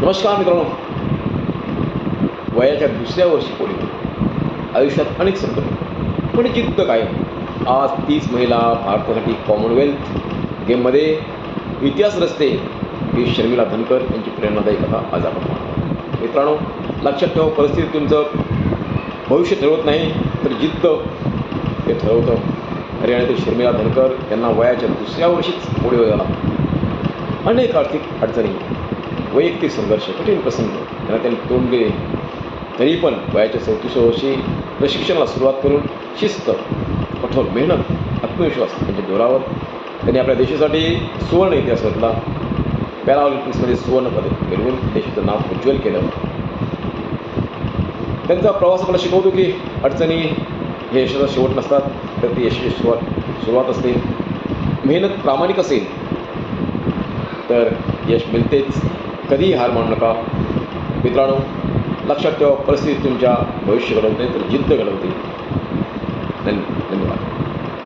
नमस्कार मित्रांनो, वयाच्या दुसऱ्या वर्षी पुढे आयुष्यात अनेक संकट पण जिद्द कायम. आज 30 महिला भारतासाठी कॉमनवेल्थ गेममध्ये इतिहास रचते ही शर्मिला धनकर यांची प्रेरणादायी कथा आज आपण पाहू. मित्रांनो, लक्षात ठेवा, परिस्थिती तुमचं भविष्य ठरवत नाही तर जिद्द ते ठरवतं. हरियाणातील शर्मिला धनकर यांना वयाच्या दुसऱ्या वर्षीच पुढे झाला. अनेक आर्थिक अडचणी, वैयक्तिक संघर्ष, कठीण प्रसंग यांना त्यांनी तोंड दिले. तरी पण वयाच्या 34व्या वर्षी प्रशिक्षणाला सुरुवात करून शिस्त, कठोर मेहनत, आत्मविश्वास यांच्या जोरावर त्यांनी आपल्या देशासाठी सुवर्ण इतिहास रचला. पॅराऑलिम्पिक्समध्ये सुवर्ण पदक मिळवून देशाचं नाव उज्ज्वल केलं. त्यांचा प्रवास आपल्याला शिकवतो की अडचणी हे यशाचा शेवट नसतात, तर ती यशाची सुरुवात असते. मेहनत प्रामाणिक असेल तर यश मिळतेच. कधीही हार मानू नका. मित्रांनो, लक्षात ठेवा, परिस्थिती तुमच्या भविष्य घडवते तर जिद्द घडवते. धन्यवाद.